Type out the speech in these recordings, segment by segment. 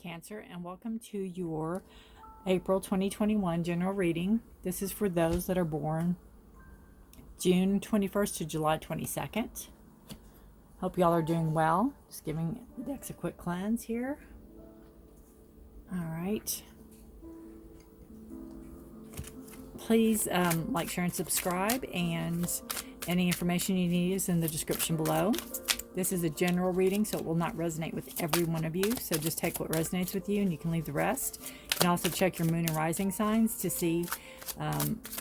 Cancer, and welcome to your April 2021 general reading. This is for those that are born June 21st to July 22nd. Hope y'all are doing well. Just giving the decks a quick cleanse here. All right. Please like, share, and subscribe, and any information you need is in the description below. This is a general reading, so it will not resonate with every one of you. So just take what resonates with you, and you can leave the rest. You can also check your moon and rising signs to see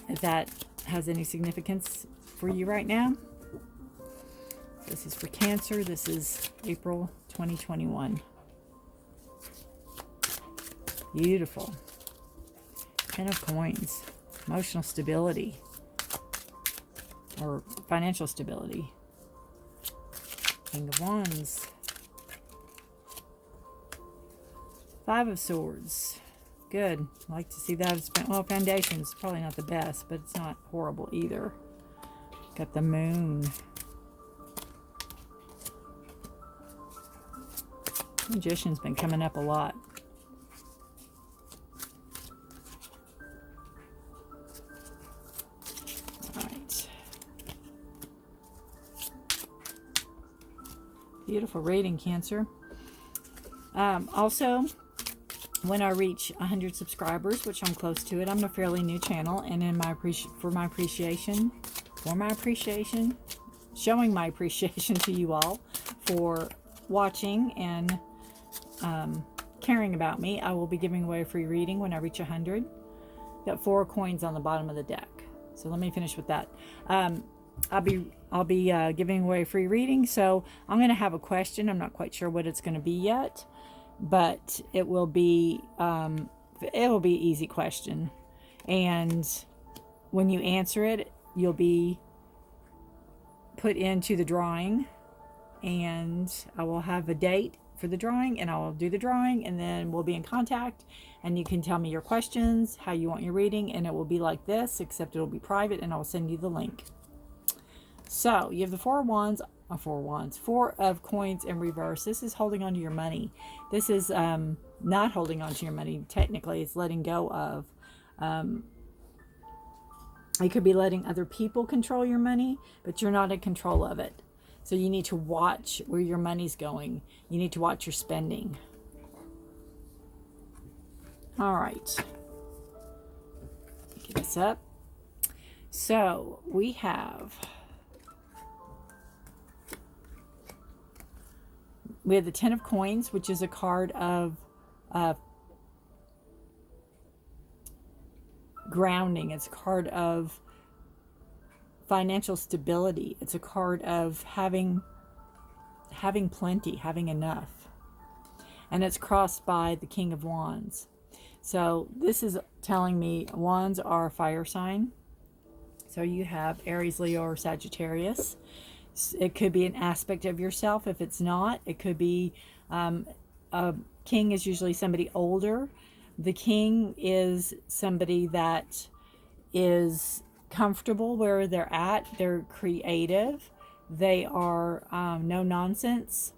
if that has any significance for you right now. This is for Cancer. This is April 2021. Beautiful. 10 of Coins. Emotional stability. Or financial stability. King of Wands. 5 of Swords. Good. I like to see that. Well, foundation's probably not the best, but it's not horrible either. Got the Moon. Magician's been coming up a lot. Beautiful reading, Cancer. Also, when I reach 100 subscribers, which I'm close to it, I'm a fairly new channel, and in my showing my appreciation to you all for watching and caring about me, I will be giving away a free reading when I reach 100. Got 4 coins on the bottom of the deck. So let me finish with that. I'll be giving away a free reading, so I'm going to have a question. I'm not quite sure what it's going to be yet, but it will be an easy question, and when you answer it, you'll be put into the drawing, and I will have a date for the drawing, and I will do the drawing, and then we'll be in contact, and you can tell me your questions, how you want your reading, and it will be like this, except it'll be private, and I'll send you the link. So you have the 4 of Wands, 4 of Coins in reverse. This is holding on to your money. This is not holding on to your money. Technically, it's letting go of. You could be letting other people control your money, but you're not in control of it. So you need to watch where your money's going. You need to watch your spending. All right. Get this up. So we have the 10 of Coins, which is a card of grounding. It's a card of financial stability. It's a card of having plenty, having enough. And it's crossed by the King of Wands. So this is telling me Wands are a fire sign. So you have Aries, Leo, or Sagittarius. It could be an aspect of yourself. If it's not, it could be a king is usually somebody older. The king is somebody that is comfortable where they're at. They're creative. They are no nonsense.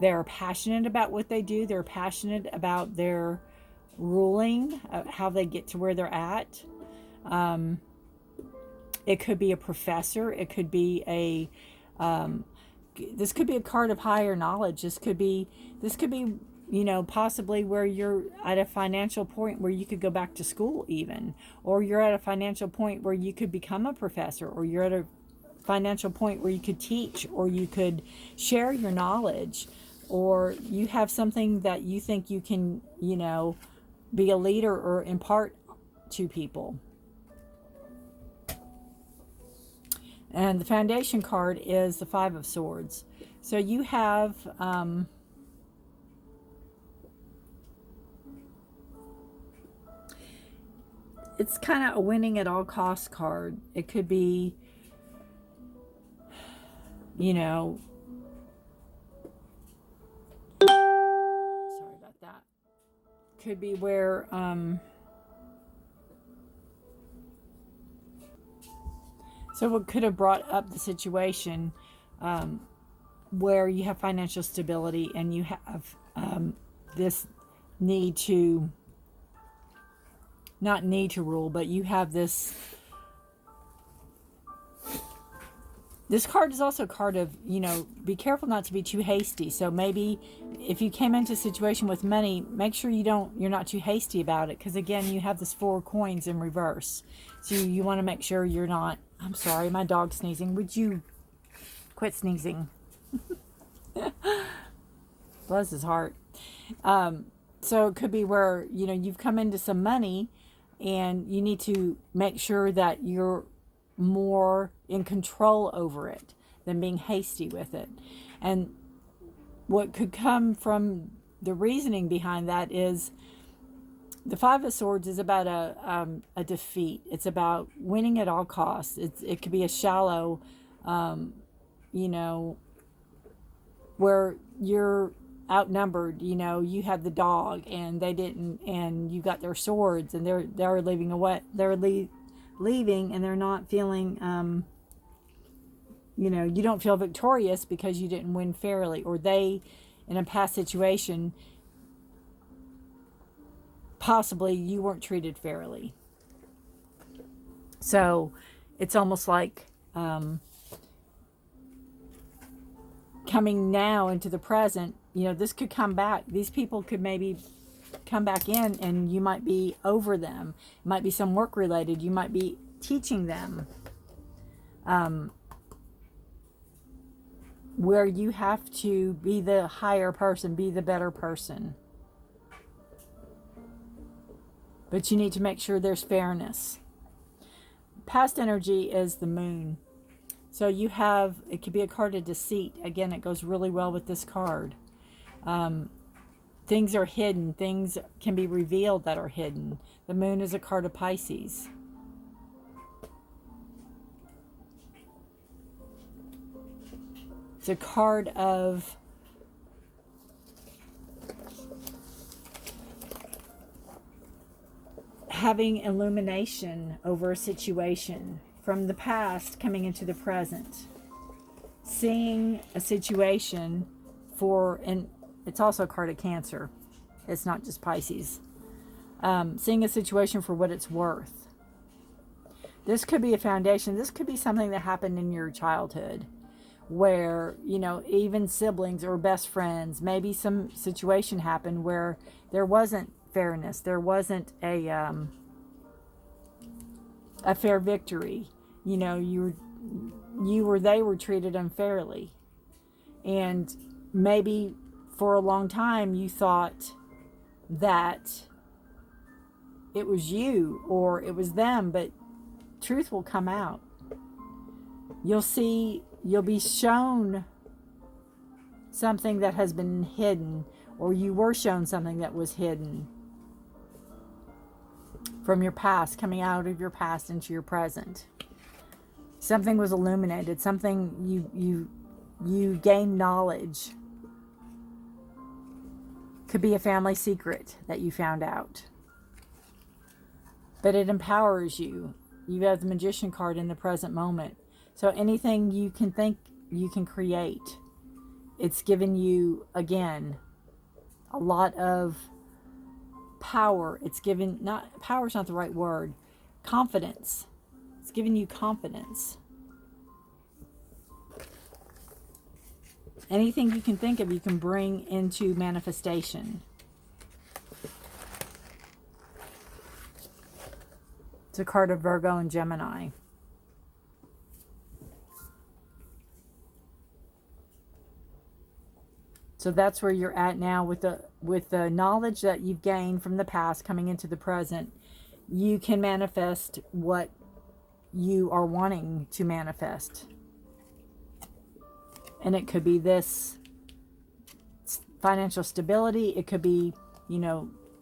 They're passionate about what they do. They're passionate about their ruling, how they get to where they're at. It could be a professor. It could be this could be a card of higher knowledge. This could be, possibly where you're at a financial point where you could go back to school even, or you're at a financial point where you could become a professor, or you're at a financial point where you could teach, or you could share your knowledge, or you have something that you think you can, be a leader or impart to people. And the foundation card is the 5 of Swords. So you have it's kind of a winning at all costs card. It could be, sorry about that. Could be where so what could have brought up the situation where you have financial stability and you have this need to, not need to rule, but you have this card is also a card of, be careful not to be too hasty. So maybe if you came into a situation with money, make sure you're not too hasty about it. Because again, you have this 4 coins in reverse. So you want to make sure you're not, I'm sorry, my dog's sneezing. Would you quit sneezing? Bless his heart. So it could be where, you've come into some money and you need to make sure that you're more in control over it than being hasty with it. And what could come from the reasoning behind that is the 5 of Swords is about a defeat. It's about winning at all costs. It could be a shallow, where you're outnumbered. You have the dog and they didn't, and you got their swords and they're leaving away. Leaving and they're not feeling, you don't feel victorious because you didn't win fairly, or they, in a past situation, possibly you weren't treated fairly. So it's almost like coming now into the present, this could come back. These people could maybe come back in and you might be over them. It might be some work related. You might be teaching them where you have to be the higher person, be the better person. But you need to make sure there's fairness. Past energy is the moon. So it could be a card of deceit. Again, it goes really well with this card. Things are hidden. Things can be revealed that are hidden. The moon is a card of Pisces. It's a card of having illumination over a situation from the past coming into the present. Seeing a situation and it's also a card of Cancer. It's not just Pisces. Seeing a situation for what it's worth. This could be a foundation. This could be something that happened in your childhood where, even siblings or best friends, maybe some situation happened where there wasn't fairness. There wasn't a fair victory. They were treated unfairly. And maybe for a long time you thought that it was you or it was them, but truth will come out. You'll be shown something that has been hidden, or you were shown something that was hidden from your past, coming out of your past into your present. Something was illuminated, something you gained knowledge. Could be a family secret that you found out. But it empowers you. You have the Magician card in the present moment. So anything you can think, you can create. It's given you, again, a lot of power. It's given, power's not the right word, confidence. It's given you confidence. Anything you can think of, you can bring into manifestation. It's a card of Virgo and Gemini. So that's where you're at now with the knowledge that you've gained from the past coming into the present. You can manifest what you are wanting to manifest. And it could be this financial stability. It could be,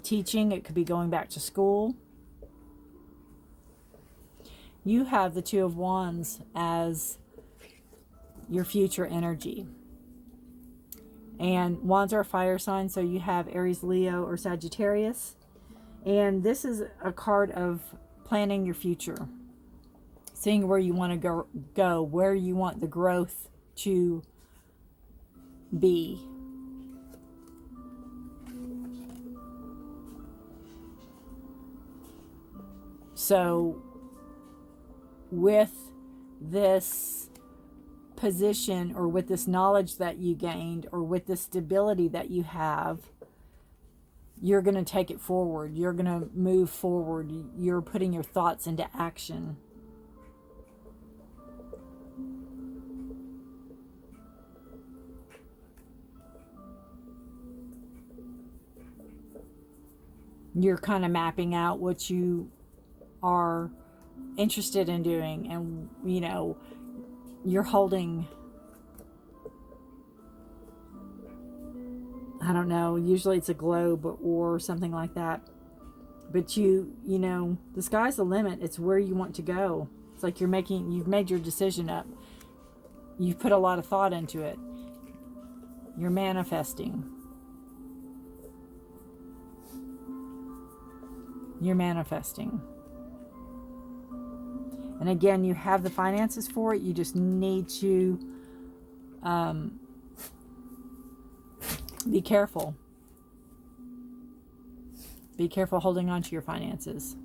teaching. It could be going back to school. You have the Two of Wands as your future energy. And Wands are a fire sign, so you have Aries, Leo, or Sagittarius. And this is a card of planning your future. Seeing where you want to go, where you want the growth to be. So with this position, or with this knowledge that you gained, or with this stability that you have, you're going to take it forward. You're going to move forward. You're putting your thoughts into action. You're kind of mapping out what you are interested in doing, and you know, you're holding, I don't know, usually it's a globe or something like that, but you know, the sky's the limit. It's where you want to go. It's like you've made your decision up. You've put a lot of thought into it. You're manifesting. You're manifesting. And again, you have the finances for it. You just need to be careful. Be careful holding on to your finances.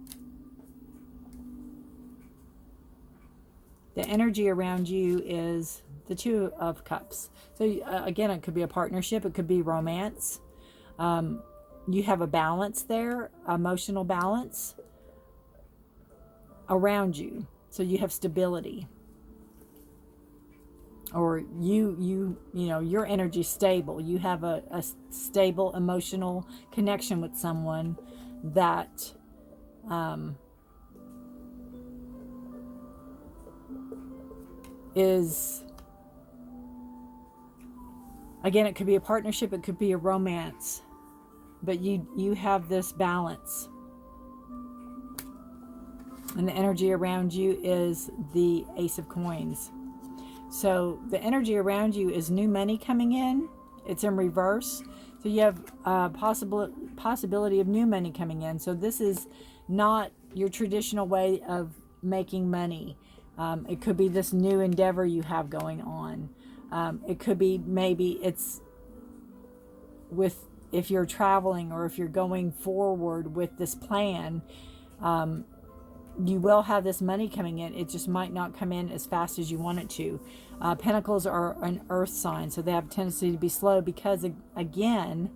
The energy around you is the Two of Cups. So again, it could be a partnership. It could be romance. You have a balance there, emotional balance around you. So you have stability. Or you know, your energy is stable. You have a stable emotional connection with someone that is, again, it could be a partnership, it could be a romance, but you have this balance. And the energy around you is the Ace of Coins. So the energy around you is new money coming in. It's in reverse. So you have a possibility of new money coming in. So this is not your traditional way of making money. It could be this new endeavor you have going on. It could be, maybe it's with, if you're traveling or if you're going forward with this plan, you will have this money coming in. It just might not come in as fast as you want it to. Pentacles are an earth sign, so they have a tendency to be slow because, again,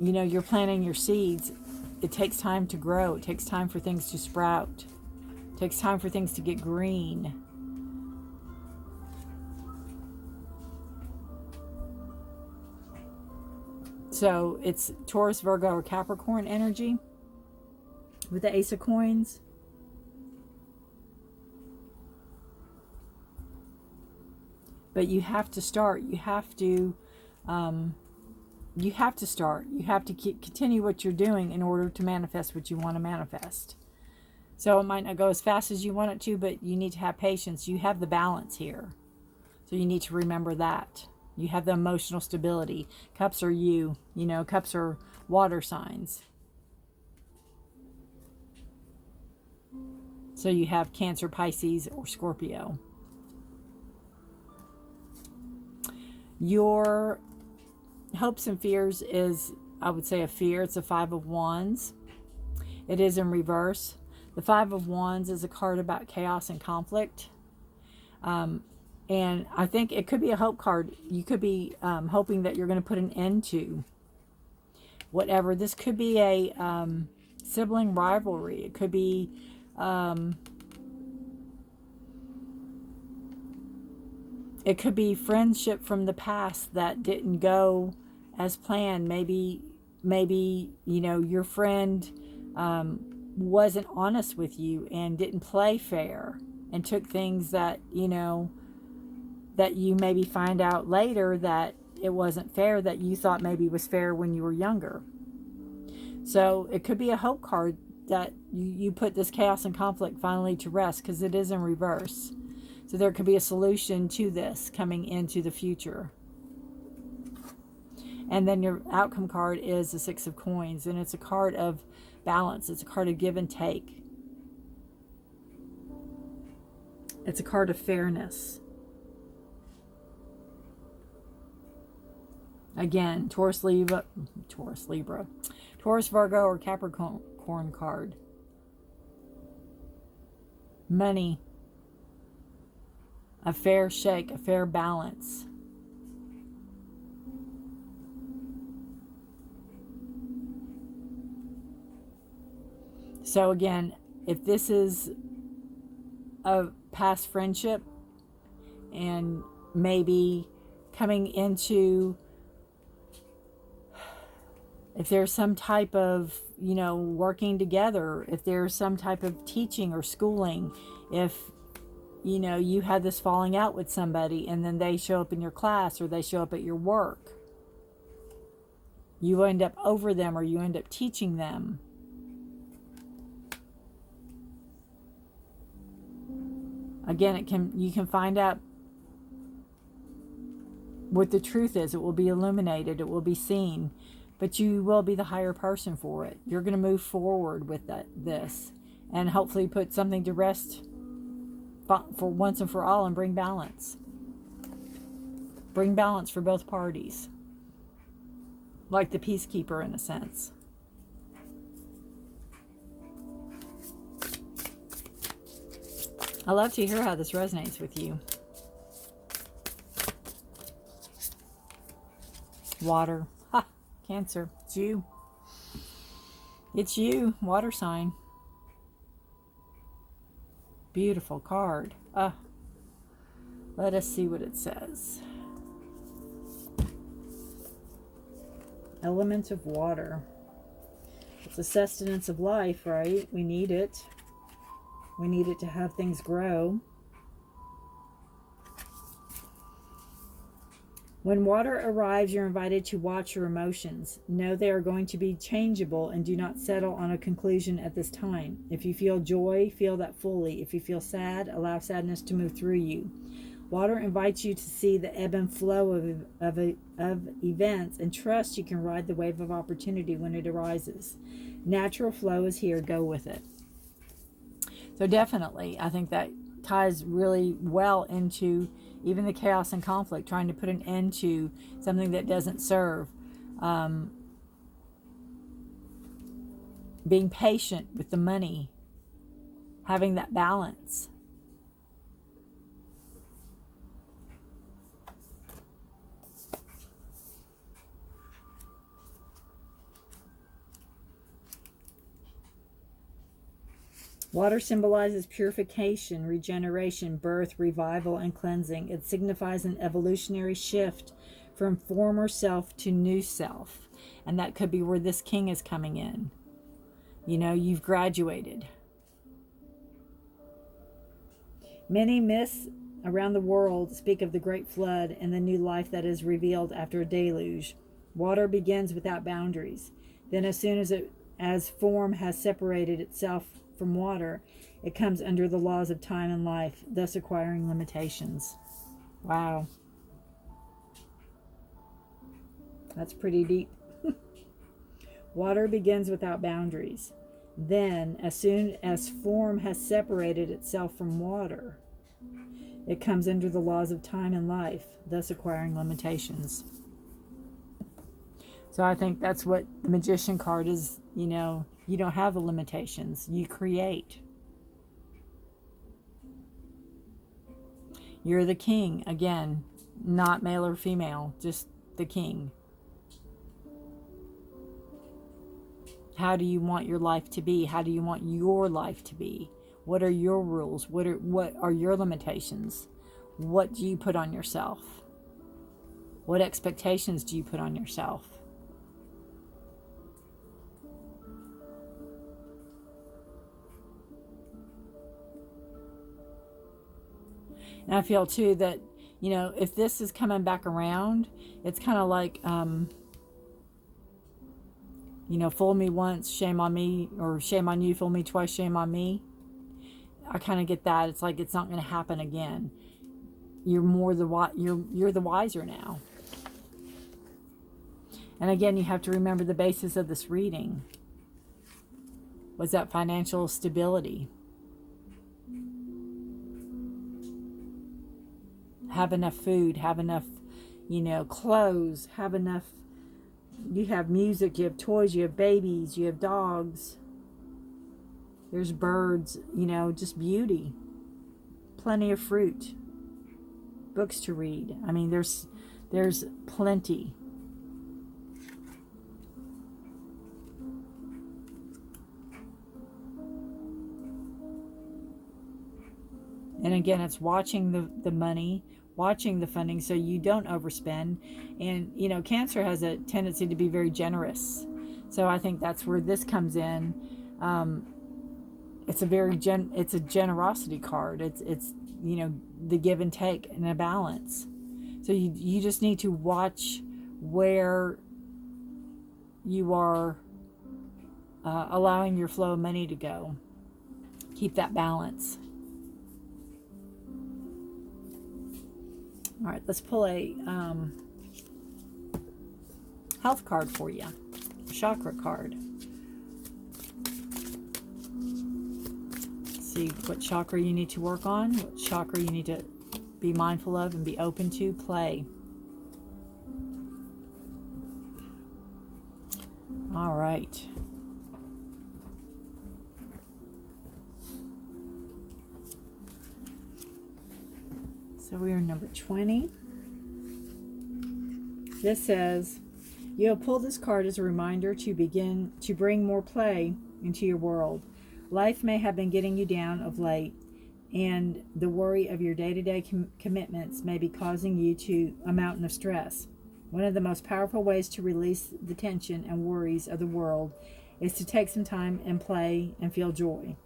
you know, you're planting your seeds. It takes time to grow. It takes time for things to sprout. It takes time for things to get green. So it's Taurus, Virgo, or Capricorn energy with the Ace of Coins. But you have to start. You have to start. You have to continue what you're doing in order to manifest what you want to manifest. So it might not go as fast as you want it to, but you need to have patience. You have the balance here. So you need to remember that. You have the emotional stability. Cups are you know, cups are water signs. So you have Cancer, Pisces, or Scorpio. Your hopes and fears is, I would say, a fear. It's a Five of Wands. It is in reverse. The Five of Wands is a card about chaos and conflict. And I think it could be a hope card. You could be hoping that you're going to put an end to whatever. This could be a sibling rivalry. It could be friendship from the past that didn't go as planned. Maybe you know, your friend wasn't honest with you and didn't play fair and took things that, you know, that you maybe find out later that it wasn't fair, that you thought maybe was fair when you were younger. So it could be a hope card that you put this chaos and conflict finally to rest, because it is in reverse. So there could be a solution to this coming into the future. And then your outcome card is the Six of Coins, and it's a card of balance. It's a card of give and take. It's a card of fairness. Again, Taurus, Virgo, or Capricorn card. money, a fair shake, a fair balance. So again, if this is a past friendship and maybe coming into, if there's some type of, working together, if there's some type of teaching or schooling, if, you had this falling out with somebody and then they show up in your class or they show up at your work, you end up over them or you end up teaching them. Again, you can find out what the truth is. It will be illuminated. It will be seen. But you will be the higher person for it. You're going to move forward with this. And hopefully put something to rest for once and for all and bring balance. Bring balance for both parties. Like the peacekeeper in a sense. I love to hear how this resonates with you. Water. Ha! Cancer. It's you. It's you. Water sign. Beautiful card. Let us see what it says. Element of water. It's the sustenance of life, right? We need it. We need it to have things grow. When water arrives, you're invited to watch your emotions. Know they are going to be changeable and do not settle on a conclusion at this time. If you feel joy, feel that fully. If you feel sad, allow sadness to move through you. Water invites you to see the ebb and flow of events and trust you can ride the wave of opportunity when it arises. Natural flow is here. Go with it. So definitely, I think that ties really well into even the chaos and conflict, trying to put an end to something that doesn't serve. Being patient with the money, having that balance. Water symbolizes purification, regeneration, birth, revival, and cleansing. It signifies an evolutionary shift from former self to new self. And that could be where this king is coming in. You've graduated. Many myths around the world speak of the great flood and the new life that is revealed after a deluge. Water begins without boundaries. Then as soon as form has separated itself from water, it comes under the laws of time and life, thus acquiring limitations. Wow. That's pretty deep. Water begins without boundaries. Then, as soon as form has separated itself from water, it comes under the laws of time and life, thus acquiring limitations. So I think that's what the Magician card is, you don't have the limitations. You create. You're the king. Again, not male or female, just the king. How do you want your life to be? How do you want your life to be? What are your rules? What are your limitations? What do you put on yourself? What expectations do you put on yourself? And I feel too that, if this is coming back around, it's kind of like, fool me once, shame on me, or shame on you, fool me twice, shame on me. I kind of get that. It's like it's not going to happen again. You're you're the wiser now. And again, you have to remember the basis of this reading was that financial stability. Have enough food, have enough, clothes, have enough. You have music, you have toys, you have babies, you have dogs. There's birds, just beauty. plenty of fruit, books to read. I mean, there's plenty. And again, it's watching the money, watching the funding so you don't overspend. And, you know, Cancer has a tendency to be very generous. So I think that's where this comes in. It's a generosity card. It's you know, the give and take and a balance. So you just need to watch where you are allowing your flow of money to go. Keep that balance. All right, let's pull a health card for you. Chakra card. See what chakra you need to work on, what chakra you need to be mindful of and be open to. Play. All right. So we are number 20. This says, you have pulled this card as a reminder to begin to bring more play into your world. Life may have been getting you down of late, and the worry of your day-to-day commitments may be causing you to a mountain of stress. One of the most powerful ways to release the tension and worries of the world is to take some time and play and feel joy.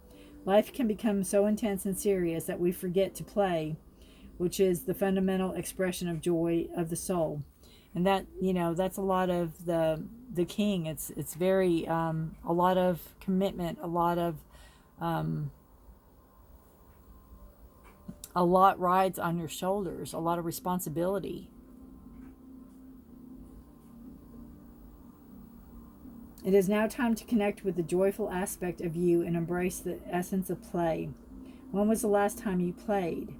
Life can become so intense and serious that we forget to play, which is the fundamental expression of joy of the soul. And that, you know, that's a lot of the king. It's very a lot of commitment, a lot rides on your shoulders, a lot of responsibility. It is now time to connect with the joyful aspect of you and embrace the essence of play. When was the last time you played?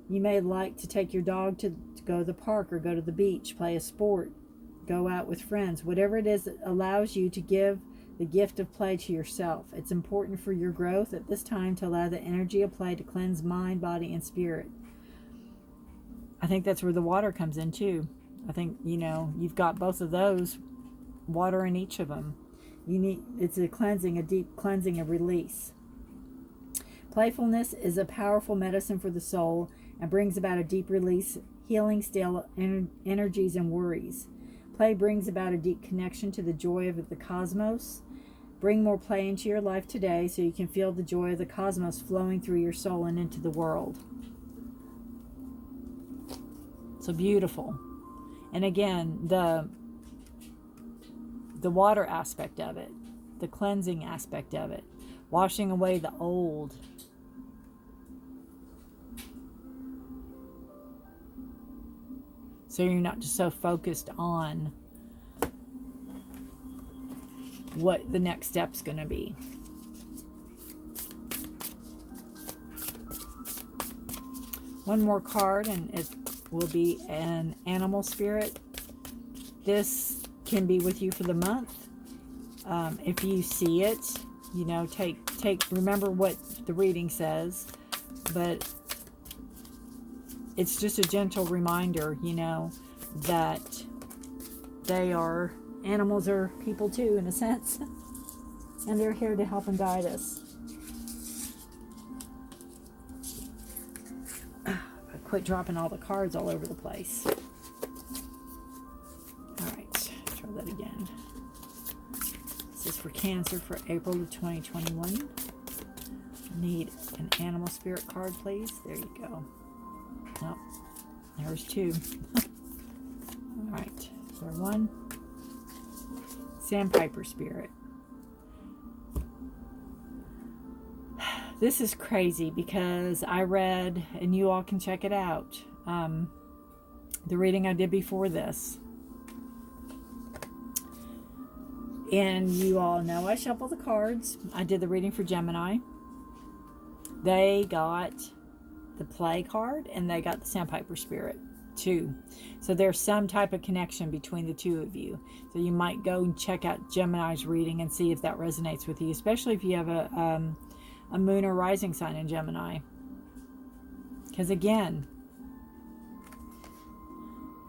You may like to take your dog to go to the park or go to the beach, play a sport, go out with friends, whatever it is that allows you to give the gift of play to yourself. It's important for your growth at this time to allow the energy of play to cleanse mind, body, and spirit. I think that's where the water comes in too. I think, you know, you've got both of those, water in each of them. It's a cleansing, a deep cleansing, a release. Playfulness is a powerful medicine for the soul and brings about a deep release, healing stale energies and worries. Play brings about a deep connection to the joy of the cosmos. Bring more play into your life today so you can feel the joy of the cosmos flowing through your soul and into the world. So beautiful. And again, the water aspect of it, the cleansing aspect of it, washing away the old. So you're not just so focused on what the next step's going to be. One more card and it will be an animal spirit. This can be with you for the month. If you see it, you know, remember what the reading says, but it's just a gentle reminder, you know, that animals are people too, in a sense, and they're here to help and guide us. I quit dropping all the cards all over the place. All right, try that again. This is for Cancer for April of 2021. Need an animal spirit card, please. There you go. Oh, there's two. All right, so one. Sandpiper spirit. This is crazy because I read, and you all can check it out, the reading I did before this. And you all know I shuffle the cards. I did the reading for Gemini. They got the play card and they got the Sandpiper spirit too. So there's some type of connection between the two of you. So you might go and check out Gemini's reading and see if that resonates with you, especially if you have a moon or rising sign in Gemini. Because again,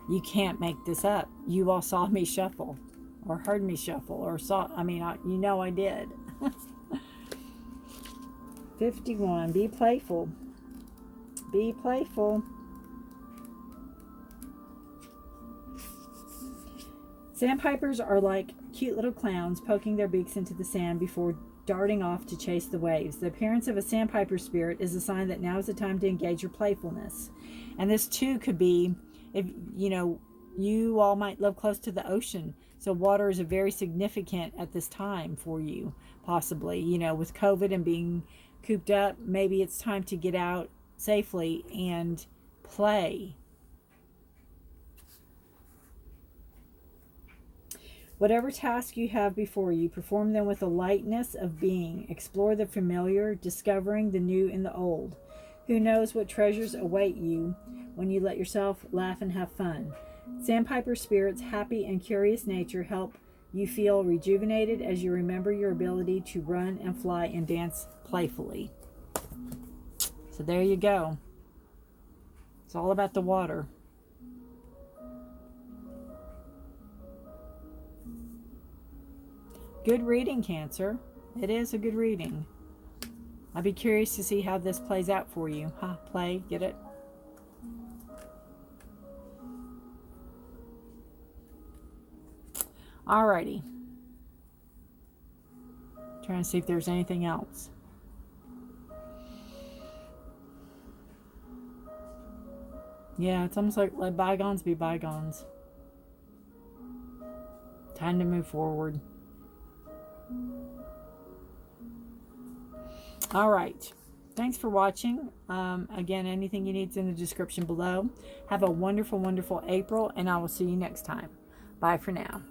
you can't make this up. You all saw me shuffle, or heard me shuffle, or saw, you know I did. 51, be playful. Be playful. Sandpipers are like cute little clowns poking their beaks into the sand before darting off to chase the waves. The appearance of a sandpiper spirit is a sign that now is the time to engage your playfulness. And this too could be, if you all might live close to the ocean, so water is a very significant at this time for you, possibly. With COVID and being cooped up, maybe it's time to get out safely and play. Whatever task you have before you, perform them with a lightness of being. Explore the familiar, discovering the new in the old. Who knows what treasures await you when you let yourself laugh and have fun. Sandpiper spirits' happy and curious nature help you feel rejuvenated as you remember your ability to run and fly and dance playfully. So there you go. It's all about the water. Good reading, Cancer. It is a good reading. I'd be curious to see how this plays out for you. Play, get it? Alrighty. Trying to see if there's anything else. Yeah, it's almost like let bygones be bygones. Time to move forward. All right. Thanks for watching. Again, anything you need is in the description below. Have a wonderful, wonderful April, and I will see you next time. Bye for now.